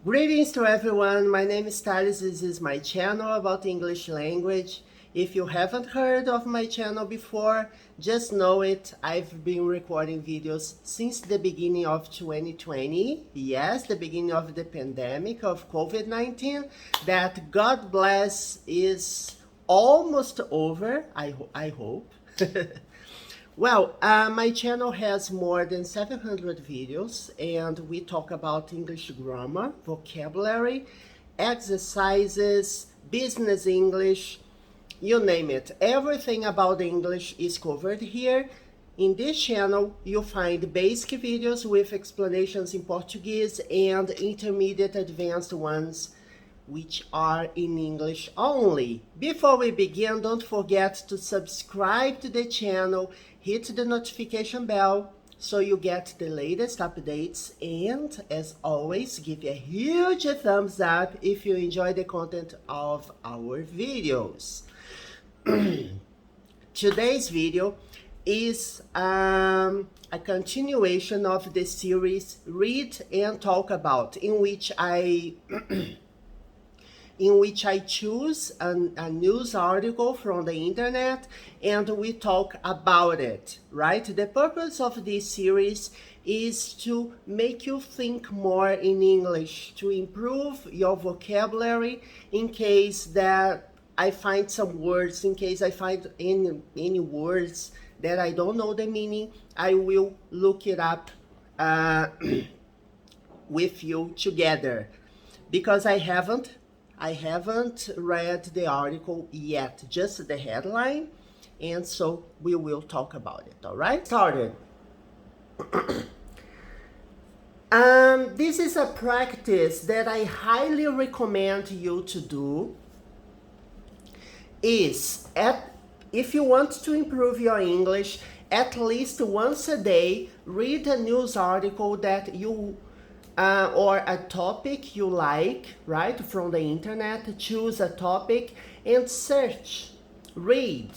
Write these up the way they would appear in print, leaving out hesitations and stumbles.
Greetings to everyone, my name is Thales, this is my channel about English language. If you haven't heard of my channel before, just know it, I've been recording videos since the beginning of 2020. Yes, the beginning of the pandemic of COVID-19, that God bless is almost over, I hope. Well, my channel has more than 700 videos and we talk about English grammar, vocabulary, exercises, business English, you name it. Everything about English is covered here. In this channel, you'll find basic videos with explanations in Portuguese and intermediate advanced ones which are in English only. Before we begin, don't forget to subscribe to the channel, hit the notification bell so you get the latest updates, and as always, give a huge thumbs up if you enjoy the content of our videos. Today's video is a continuation of the series Read and Talk About, in which I choose a news article from the internet and we talk about it, right? The purpose of this series is to make you think more in English, to improve your vocabulary in case that I find some words, in case I find any words that I don't know the meaning, I will look it up with you together, because I haven't read the article yet, just the headline, and so we will talk about it, all right? Started. This is a practice that I highly recommend you to do. If you want to improve your English, at least once a day, read a news article that you or a topic you like, right, from the internet. Choose a topic and search, read,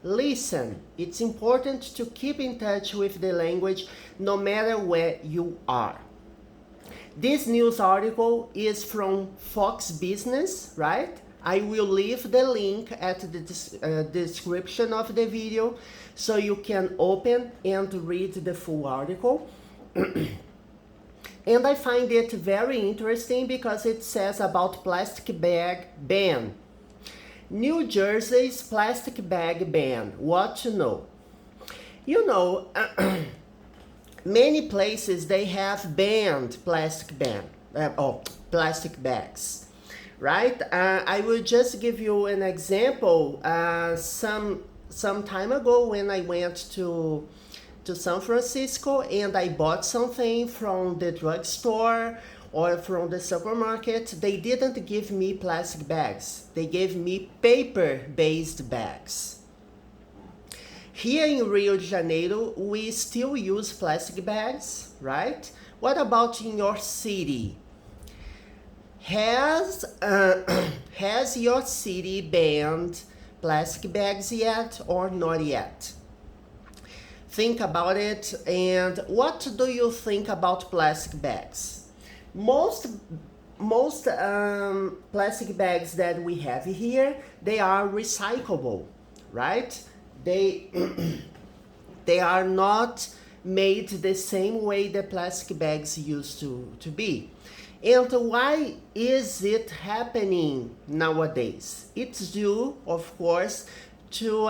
listen. It's important to keep in touch with the language no matter where you are. This news article is from Fox Business, right? I will leave the link at the description of the video so you can open and read the full article. And I find it very interesting because it says about plastic bag ban. New Jersey's plastic bag ban. What to know? You know, many places they have banned plastic bags, right? I will just give you an example. Some time ago when I went to San Francisco and I bought something from the drugstore or from the supermarket, they didn't give me plastic bags. They gave me paper-based bags. Here in Rio de Janeiro, we still use plastic bags, right? What about in your city? Has your city banned plastic bags yet or not yet? Think about it. And what do you think about plastic bags? Most plastic bags that we have here, they are recyclable, right? They are not made the same way the plastic bags used to be. And why is it happening nowadays? It's due, of course, to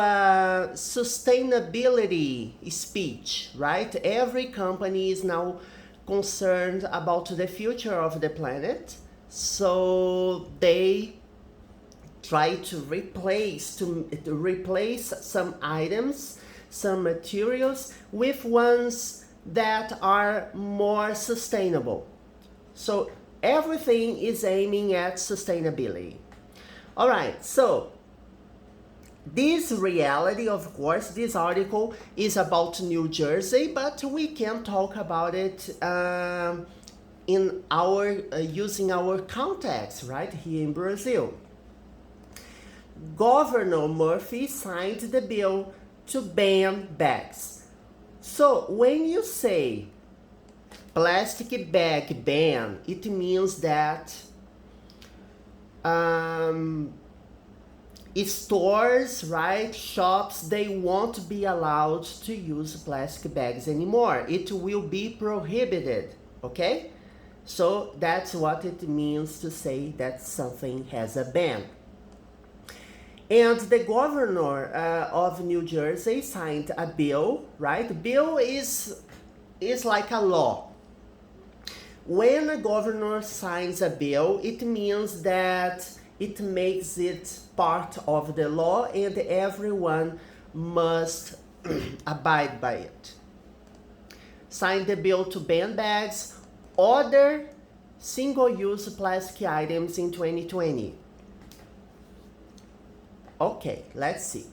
sustainability speech, right? Every company is now concerned about the future of the planet, so they try to replace some items, some materials with ones that are more sustainable. So everything is aiming at sustainability. All right, so this reality, of course, this article is about New Jersey, but we can talk about it in our using our context, right, here in Brazil. Governor Murphy signed the bill to ban bags. So when you say plastic bag ban, it means that stores, right, shops, they won't be allowed to use plastic bags anymore. It will be prohibited, okay? So that's what it means to say that something has a ban. And the governor of New Jersey signed a bill, right? Bill is like a law. When a governor signs a bill, it means that it makes it part of the law and everyone must abide by it. Signed the bill to ban bags, other single-use plastic items in 2020. Okay, let's see.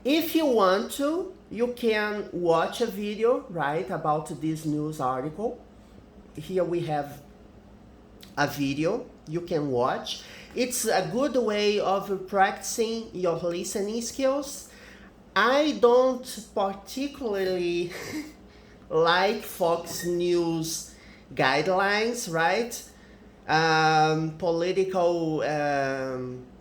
If you want to, you can watch a video, right, about this news article. Here we have a video you can watch. It's a good way of practicing your listening skills. I don't particularly like Fox News guidelines, right? Political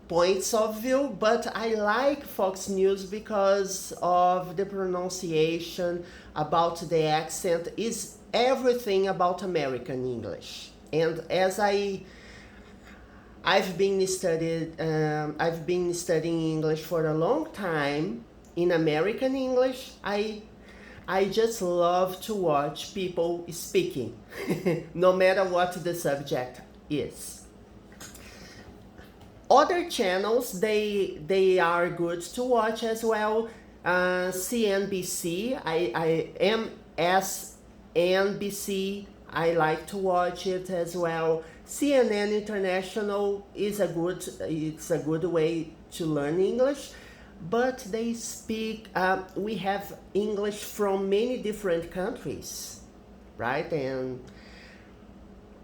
points of view, but I like Fox News because of the pronunciation, about the accent, is everything about American English. And as I've been studying English for a long time in American English, I just love to watch people speaking, no matter what the subject is. Other channels, they are good to watch as well. CNBC, MSNBC, I like to watch it as well. CNN International is it's a good way to learn English, but they speak, we have English from many different countries, right? And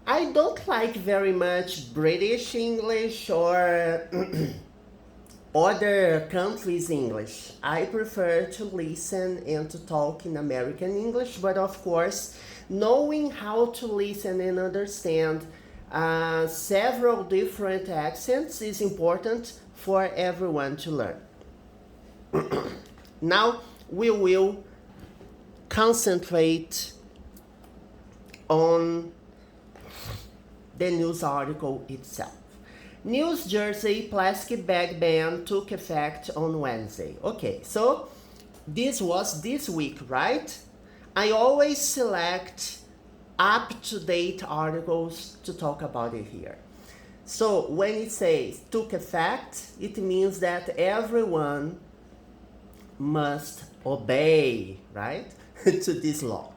I don't like very much British English or other countries' English. I prefer to listen and to talk in American English, but of course, knowing how to listen and understand several different accents is important for everyone to learn. Now we will concentrate on the news article itself. New Jersey plastic bag ban took effect on Wednesday. Okay, so this was this week, right? I always select up-to-date articles to talk about it here. So when it says took effect, it means that everyone must obey, right, to this law.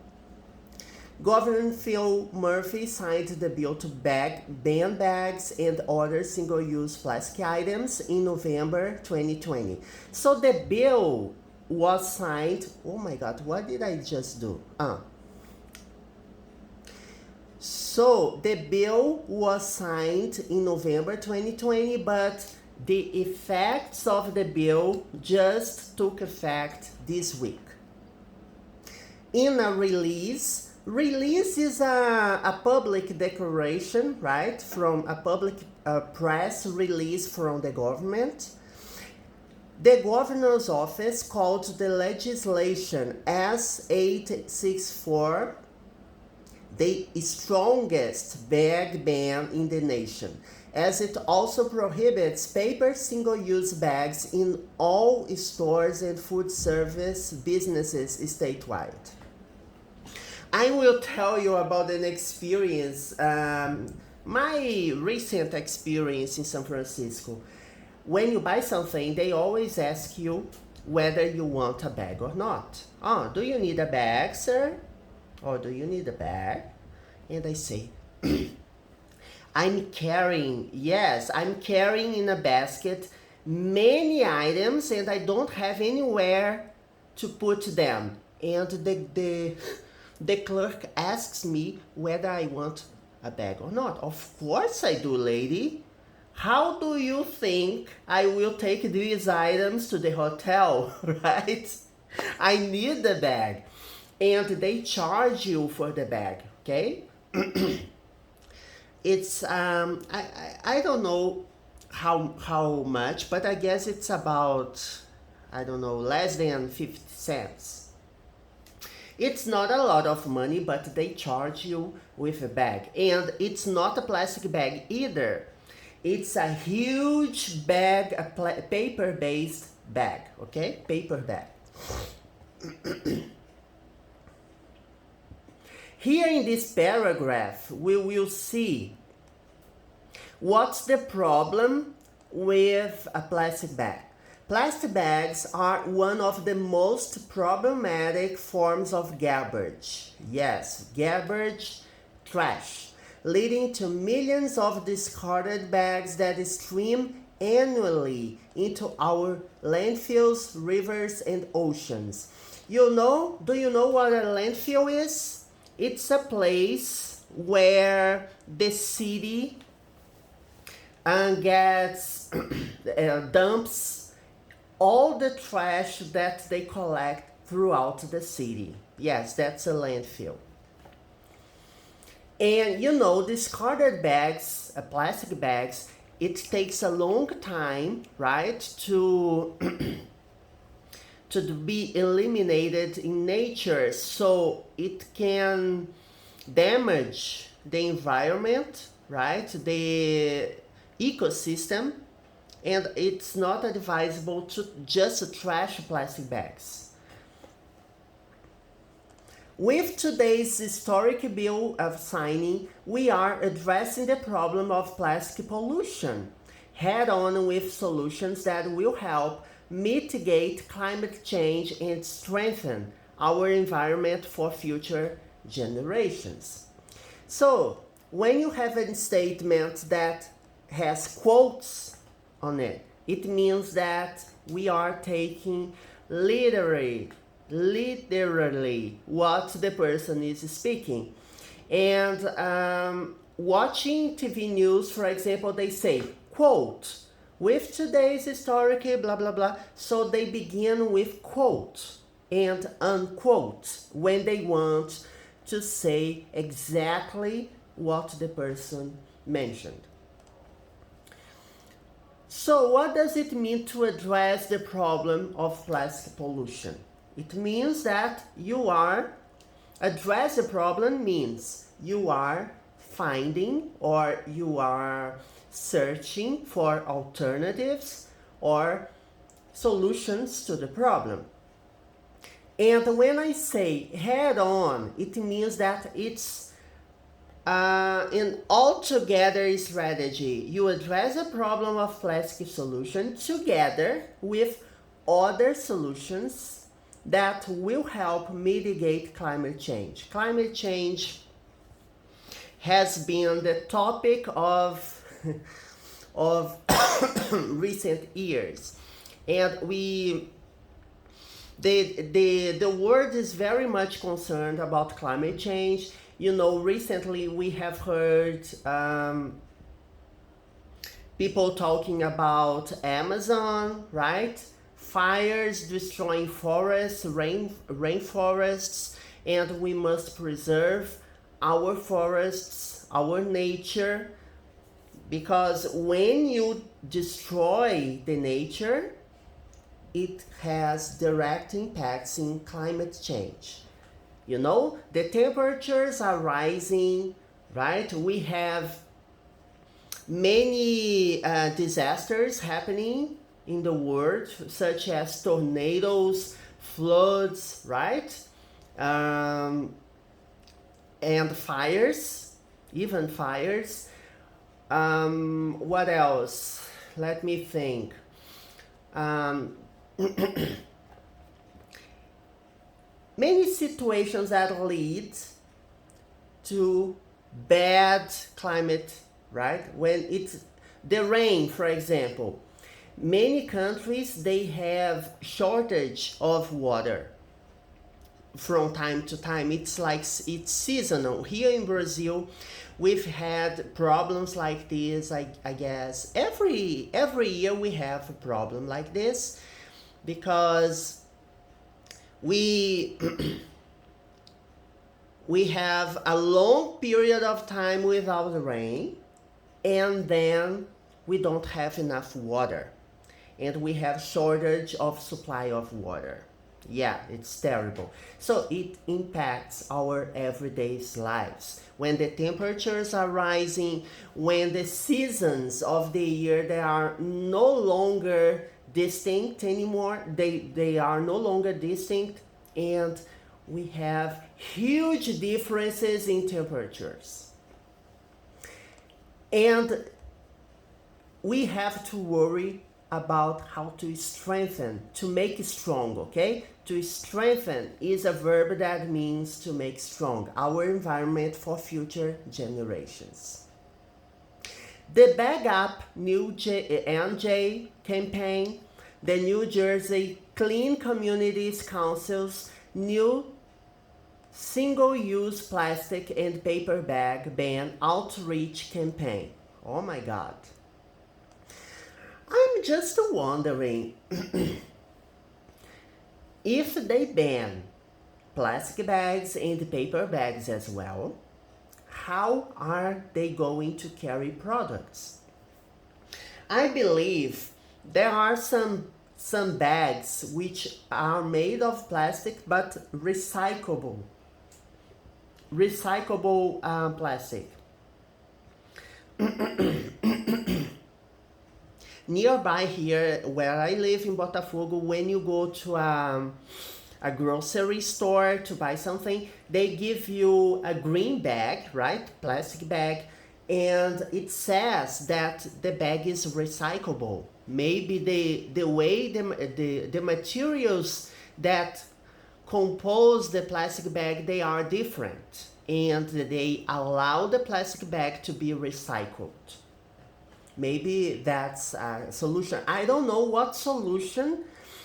Governor Phil Murphy signed the bill to ban bags and other single-use plastic items in November 2020. So the bill was signed, oh my God, what did I just do? So the bill was signed in November 2020, but the effects of the bill just took effect this week. In a release is a public declaration, right, from a public press release from the government. The governor's office called the legislation S864 the strongest bag ban in the nation, as it also prohibits paper single-use bags in all stores and food service businesses statewide. I will tell you about an experience, my recent experience in San Francisco. When you buy something, they always ask you whether you want a bag or not. Oh, do you need a bag, sir? Or do you need a bag? And I say, I'm carrying in a basket many items and I don't have anywhere to put them. And the clerk asks me whether I want a bag or not. Of course I do, lady. How do you think I will take these items to the hotel, right? I need the bag. and they charge you for the bag, okay? It's I don't know how much, but I guess it's about, I don't know, less than 50 cents. It's not a lot of money, but they charge you with a bag. And it's not a plastic bag either. It's a huge bag, a paper-based bag, okay? Paper bag. Here in this paragraph, we will see what's the problem with a plastic bag. Plastic bags are one of the most problematic forms of garbage. Yes, garbage, trash, leading to millions of discarded bags that stream annually into our landfills, rivers, and oceans. Do you know what a landfill is? It's a place where the city gets dumps all the trash that they collect throughout the city. Yes, that's a landfill. And discarded bags, plastic bags, it takes a long time, right, to be eliminated in nature, so it can damage the environment, right, the ecosystem, and it's not advisable to just trash plastic bags. With today's historic bill of signing, we are addressing the problem of plastic pollution head-on with solutions that will help mitigate climate change and strengthen our environment for future generations. So, when you have a statement that has quotes on it, it means that we are taking literally what the person is speaking. And watching TV news, for example, they say, quote, with today's historic blah blah blah. So they begin with quote and unquote when they want to say exactly what the person mentioned. So what does it mean to address the problem of plastic pollution? It means that address the problem means you are finding or you are searching for alternatives or solutions to the problem. And when I say head on, it means that it's an altogether strategy. You address the problem of plastic solution together with other solutions that will help mitigate climate change. Climate change has been the topic of recent years, and the world is very much concerned about climate change. Recently we have heard people talking about Amazon, right? Fires destroying forests, rainforests, and we must preserve our forests, our nature, because when you destroy the nature, it has direct impacts in climate change. The temperatures are rising, right? We have many disasters happening in the world, such as tornadoes, floods, right? And fires, even fires. What else? Let me think. Many situations that lead to bad climate, right? When it's the rain, for example. Many countries, they have shortage of water from time to time. It's seasonal. Here in Brazil, we've had problems like this, I guess. Every year we have a problem like this because we we have a long period of time without rain, and then we don't have enough water, and we have shortage of supply of water. Yeah, it's terrible. So it impacts our everyday lives. When the temperatures are rising, when the seasons of the year, they are no longer distinct anymore, they are no longer distinct, and we have huge differences in temperatures. And we have to worry about how to strengthen, to make strong, okay? To strengthen is a verb that means to make strong our environment for future generations. The Bag Up NJ campaign, the New Jersey Clean Communities Council's new single-use plastic and paper bag ban outreach campaign. Oh my God. I'm just wondering if they ban plastic bags and paper bags as well, how are they going to carry products? I believe there are some bags which are made of plastic but recyclable plastic. Nearby here, where I live in Botafogo, when you go to a grocery store to buy something, they give you a green bag, right? Plastic bag, and it says that the bag is recyclable. Maybe the way the materials that compose the plastic bag, they are different, and they allow the plastic bag to be recycled. Maybe that's a solution. I don't know what solution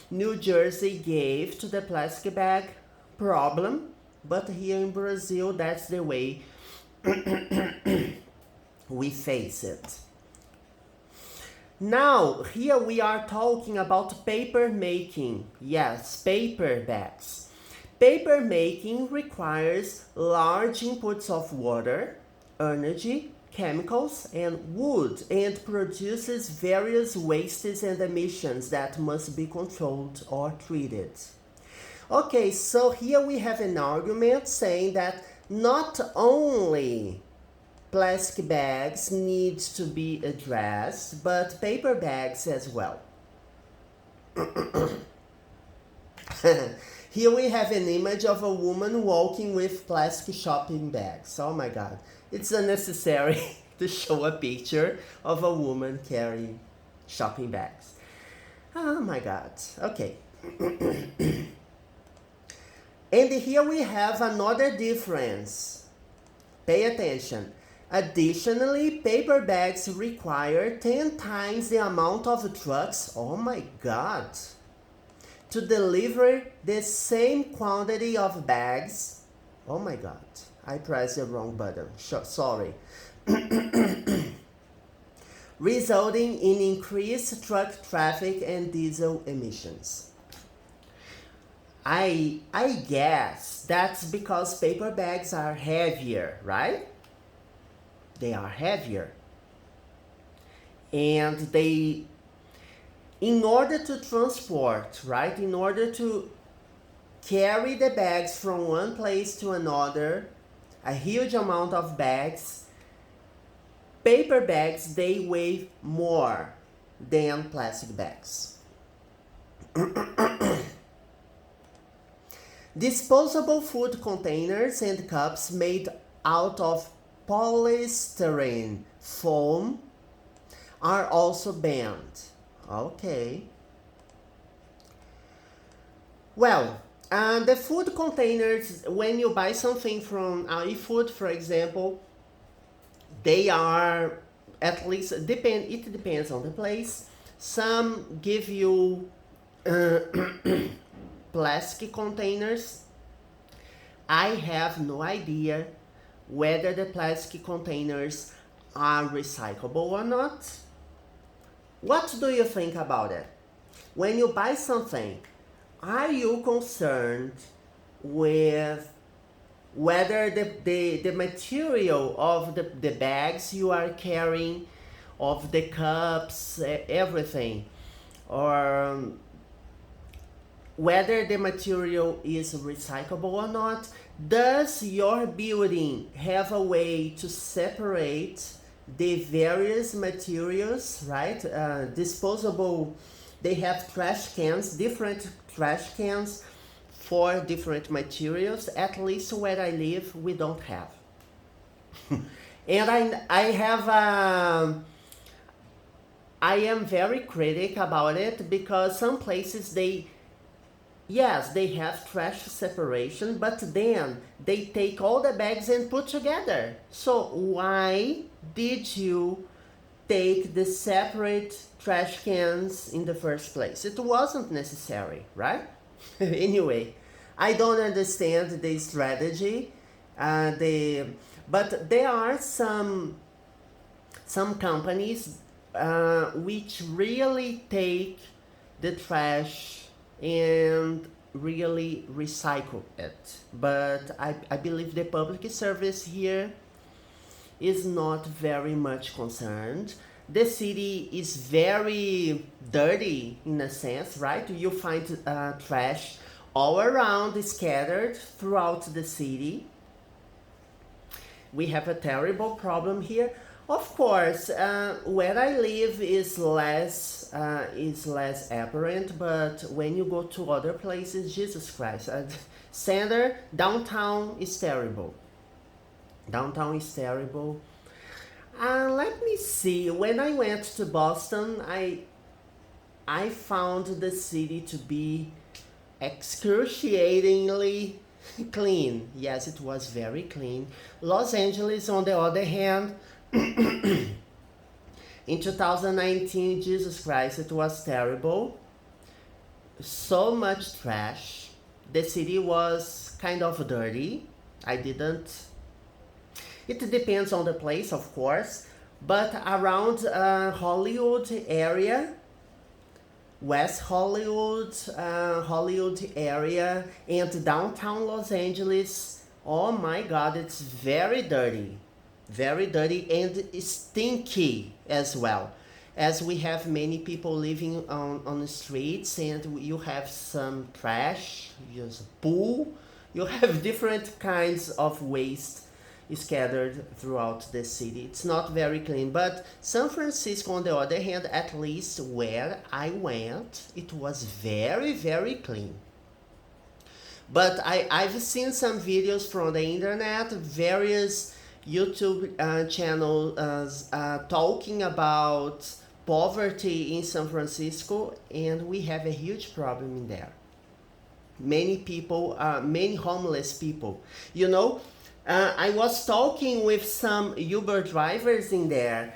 New Jersey gave to the plastic bag problem, but here in Brazil, that's the way we face it. Now, here we are talking about paper making. Yes, paper bags. Paper making requires large inputs of water, energy, chemicals, and wood, and produces various wastes and emissions that must be controlled or treated. Okay, so here we have an argument saying that not only plastic bags need to be addressed, but paper bags as well. Here we have an image of a woman walking with plastic shopping bags. Oh my God. It's unnecessary to show a picture of a woman carrying shopping bags. Oh my God. Okay. And here we have another difference. Pay attention. Additionally, paper bags require 10 times the amount of trucks, oh my God, to deliver the same quantity of bags. Oh my God, I pressed the wrong button. Sorry. Resulting in increased truck traffic and diesel emissions. I guess that's because paper bags are heavier, right? They are heavier. And they, in order to transport, right? In order to carry the bags from one place to another, a huge amount of bags, paper bags, they weigh more than plastic bags. Disposable food containers and cups made out of polystyrene foam are also banned. Okay. Well, the food containers, when you buy something from iFood, for example, they are, at least, it depends on the place. Some give you plastic containers. I have no idea whether the plastic containers are recyclable or not. What do you think about it? When you buy something, are you concerned with whether the material of the bags you are carrying, of the cups, everything, or whether the material is recyclable or not. Does your building have a way to separate the various materials, right? Disposable, they have trash cans, different trash cans for different materials. At least where I live, we don't have. And I am very critic about it, because some places yes, they have trash separation, but then they take all the bags and put together. So why did you take the separate trash cans in the first place? It wasn't necessary, right? Anyway, I don't understand the strategy. But there are some companies which really take the trash and really recycle it. But I believe the public service here is not very much concerned. The city is very dirty in a sense, right? You find trash all around, scattered throughout the city. We have a terrible problem here. Of course, where I live is less apparent, but when you go to other places, Jesus Christ, center, downtown is terrible. Downtown is terrible. Let me see. When I went to Boston, I found the city to be excruciatingly clean. Yes, it was very clean. Los Angeles, on the other hand, in 2019, Jesus Christ, it was terrible. So much trash. The city was kind of dirty. It depends on the place, of course, but around Hollywood area, West Hollywood, Hollywood area, and downtown Los Angeles, oh my God, it's very dirty and stinky as well, as we have many people living on the streets, and you have some trash, just poo, you have different kinds of waste scattered throughout the city. It's not very clean, but San Francisco, on the other hand, at least where I went, it was very, very clean. But I've seen some videos from the internet, various YouTube channels talking about poverty in San Francisco, and we have a huge problem in there. Many people, many homeless people, you know. I was talking with some Uber drivers in there.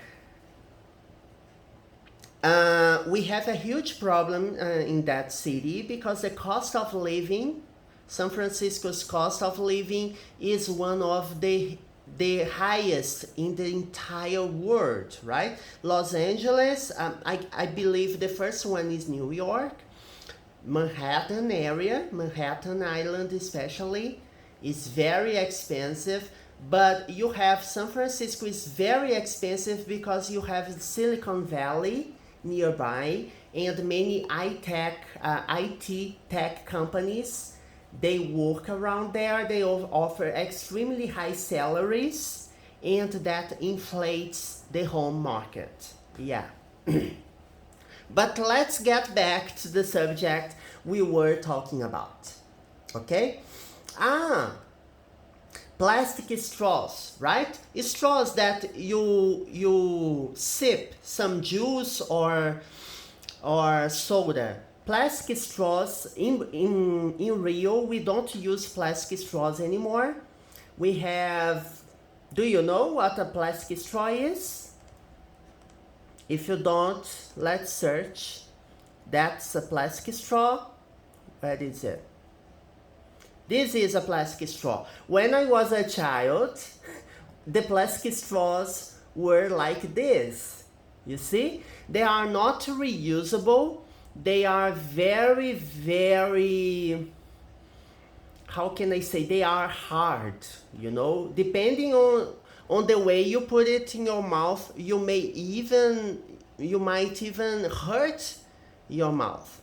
We have a huge problem in that city, because the cost of living, San Francisco's cost of living, is one of the highest in the entire world, right? Los Angeles, I believe the first one is New York. Manhattan area, Manhattan Island especially, is very expensive, but you have San Francisco is very expensive because you have Silicon Valley nearby, and many IT tech companies, they work around there. They offer extremely high salaries, and that inflates the home market. Yeah. But let's get back to the subject we were talking about. Okay? Plastic straws, right? Straws that you sip some juice or soda. Plastic straws, in Rio, we don't use plastic straws anymore. We have, do you know what a plastic straw is? If you don't, let's search. That's a plastic straw. Where is it? This is a plastic straw. When I was a child, the plastic straws were like this. You see? They are not reusable. They are very, very how can I say, they are hard, you know, depending on the way you put it in your mouth, you might even hurt your mouth.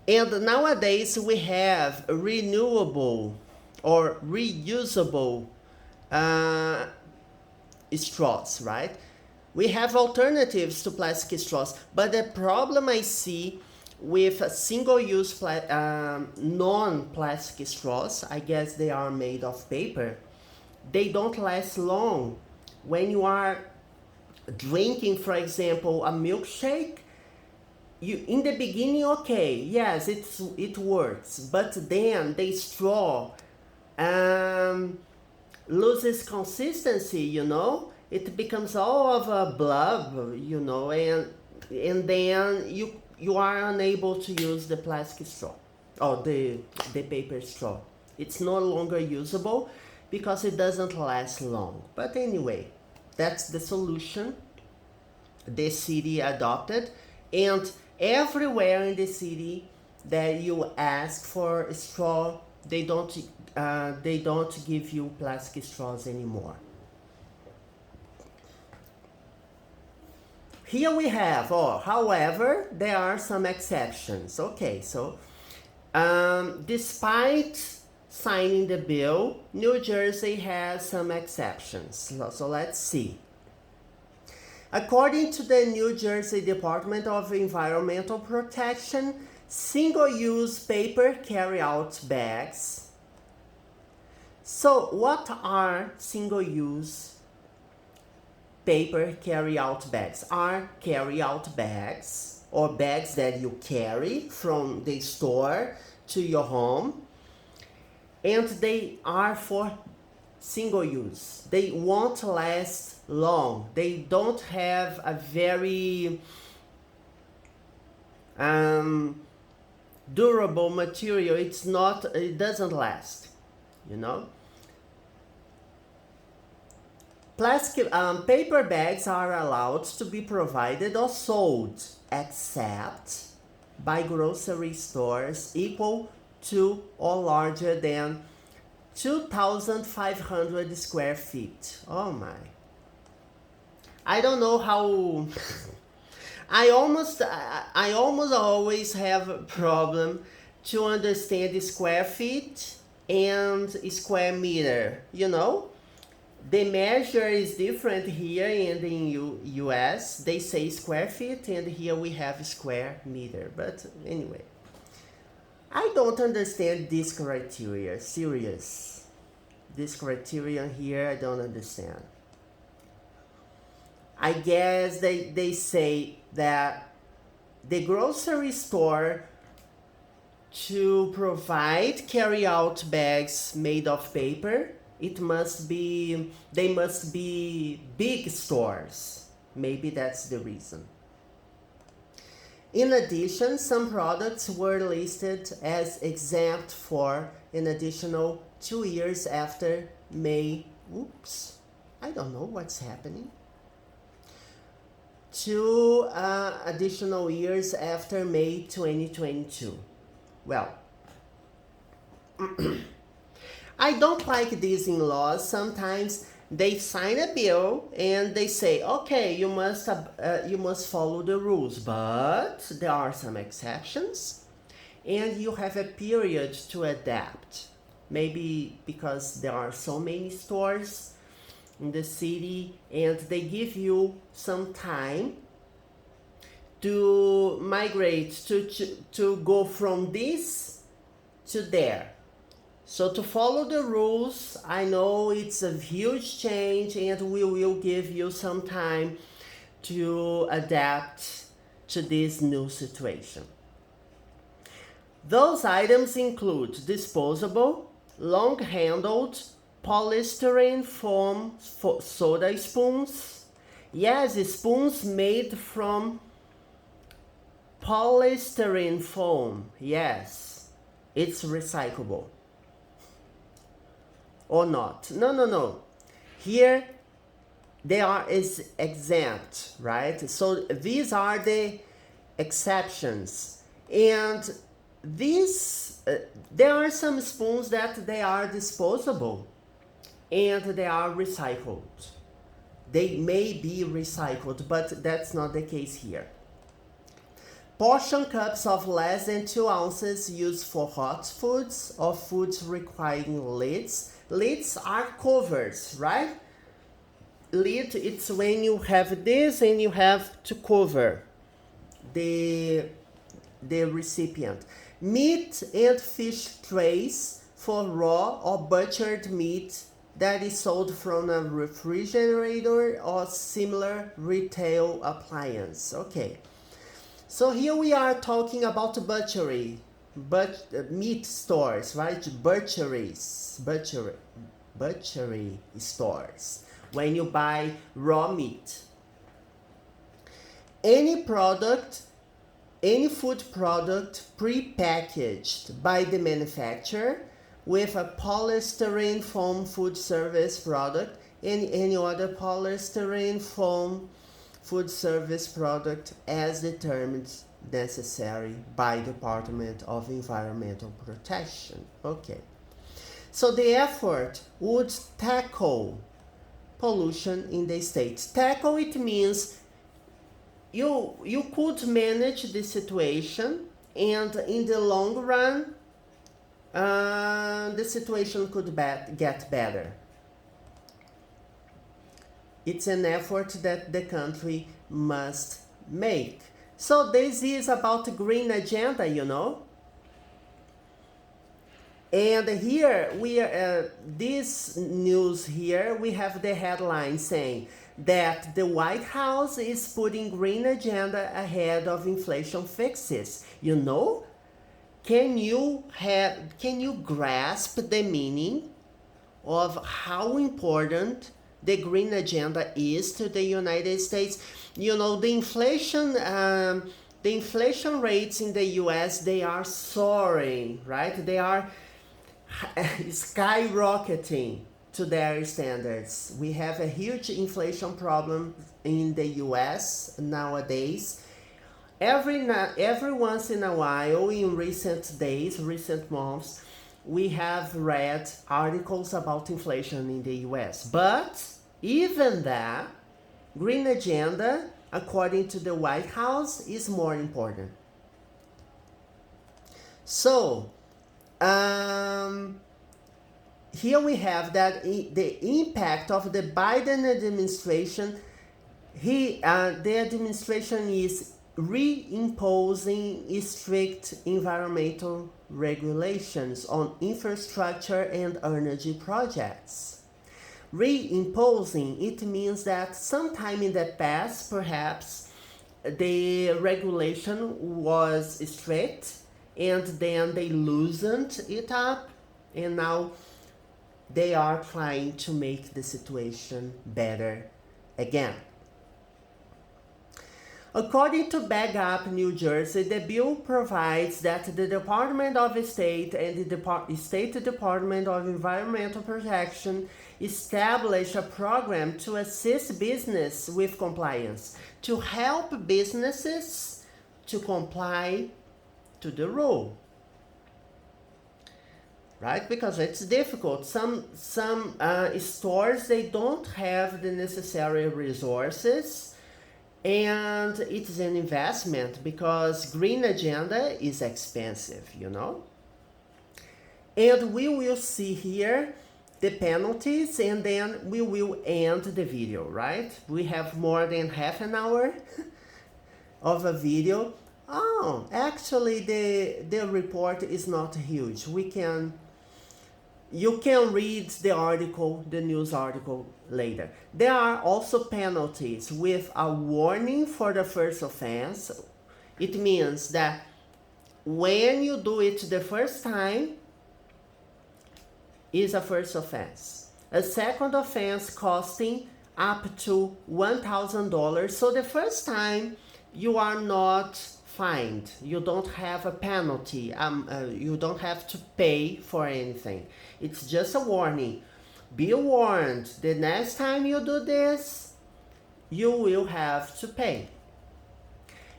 And nowadays we have renewable or reusable straws, right? We have alternatives to plastic straws, but the problem I see with single-use non-plastic straws, I guess they are made of paper, they don't last long. When you are drinking, for example, a milkshake, you in the beginning, okay, yes, it works, but then the straw loses consistency, you know, it becomes all of a blob, you know, and then you are unable to use the plastic straw or the paper straw. It's no longer usable because it doesn't last long. But anyway, that's the solution the city adopted, and everywhere in the city that you ask for a straw, they don't give you plastic straws anymore. Here we have, however, there are some exceptions. Okay, so despite signing the bill, New Jersey has some exceptions. So let's see. According to the New Jersey Department of Environmental Protection, single-use paper carry-out bags. So what are single-use paper carry-out bags? Are carry-out bags or bags that you carry from the store to your home, and they are for single use. They won't last long. They don't have a very durable material. It doesn't last, you know. Plastic paper bags are allowed to be provided or sold, except by grocery stores equal to or larger than 2,500 square feet. Oh my. I don't know how I almost always have a problem to understand the square feet and square meter, you know? The measure is different here and in US. They say square feet, and here we have square meter. But anyway, I don't understand this criteria, serious. This criterion here, I don't understand. I guess they say that the grocery store, to provide carry-out bags made of paper, they must be big stores. Maybe that's the reason. In addition, some products were listed as exempt for an additional 2 years after May. Oops, I don't know what's happening. 2 additional years after May 2022. Well, I don't like these in laws. Sometimes they sign a bill and they say, okay, you must follow the rules, but there are some exceptions and you have a period to adapt. Maybe because there are so many stores in the city and they give you some time to migrate, to go from this to there. So to follow the rules, I know it's a huge change and we will give you some time to adapt to this new situation. Those items include disposable, long-handled, polystyrene foam soda spoons. Yes, spoons made from polystyrene foam. Yes, it's recyclable. Or not. No. Here is exempt, right? So these are the exceptions. And there are some spoons that they are disposable and they are recycled. They may be recycled, but that's not the case here. Portion cups of less than 2 ounces used for hot foods or foods requiring lids. Lids are covers, right? Lid, it's when you have this and you have to cover the recipient. Meat and fish trays for raw or butchered meat that is sold from a refrigerator or similar retail appliance. Okay. So here we are talking about butchery, meat stores, right? Butchery stores, when you buy raw meat. Any food product pre-packaged by the manufacturer with a polystyrene foam food service product and any other polystyrene foam food service product as determined necessary by Department of Environmental Protection. Okay. So the effort would tackle pollution in the state. Tackle, it means you could manage the situation, and in the long run, the situation could get better. It's an effort that the country must make. So this is about the green agenda, you know. And here we are, this news here, we have the headline saying that the White House is putting green agenda ahead of inflation fixes. You know, can you grasp the meaning of how important the green agenda is to the United States? You know, the inflation rates in the US, they are soaring, right? They are skyrocketing to their standards. We have a huge inflation problem in the US nowadays. Every once in a while, in recent days, recent months, we have read articles about inflation in the US. But even that, green agenda, according to the White House, is more important. So, here we have that the impact of the Biden administration, the administration is reimposing strict environmental regulations on infrastructure and energy projects. Reimposing, it means that sometime in the past, perhaps, the regulation was strict and then they loosened it up, and now they are trying to make the situation better again. According to Bag Up, New Jersey, the bill provides that the Department of State and the State Department of Environmental Protection establish a program to assist business with compliance, to help businesses to comply to the rule. Right? Because it's difficult. Some stores, they don't have the necessary resources, and it's an investment because green agenda is expensive, you know. And we will see here the penalties, and then we will end the video, right? We have more than half an hour of a video. Oh, actually the report is not huge. You can read the article, the news article later. There are also penalties with a warning for the first offense. It means that when you do it the first time, is a first offense. A second offense costing up to $1,000. So the first time you are not fined. You don't have a penalty. You don't have to pay for anything. It's just a warning. Be warned, the next time you do this, you will have to pay.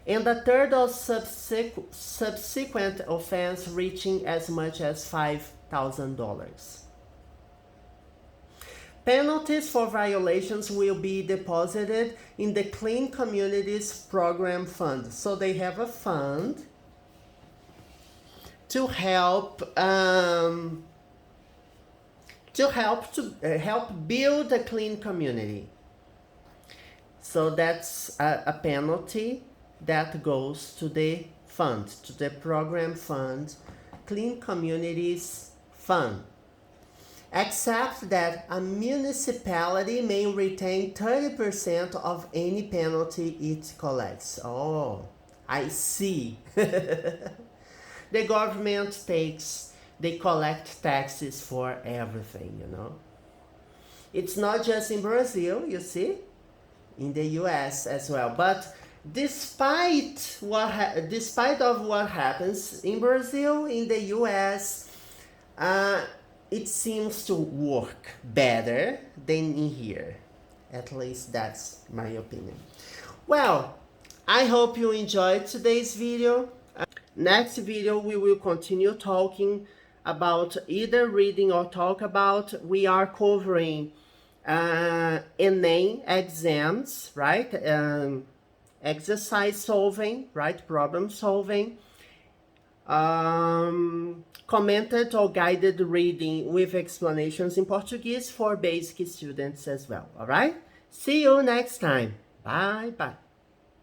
and a third of subsequent offense reaching as much as $5,000. Penalties for violations will be deposited in the Clean Communities Program Fund. So they have a fund to help build a clean community. So that's a penalty that goes to the fund, to the program fund, Clean Communities Fund. Except that a municipality may retain 30% of any penalty it collects. Oh, I see. The government they collect taxes for everything, you know. It's not just in Brazil, you see, in the US as well. But despite of what happens in Brazil, in the US, it seems to work better than in here. At least that's my opinion. Well, I hope you enjoyed today's video. Next video we will continue talking about either reading or talk about. We are covering ENEM exams, right? Exercise solving, right? Problem solving. Commented or guided reading with explanations in Portuguese for basic students as well. All right? See you next time. Bye bye.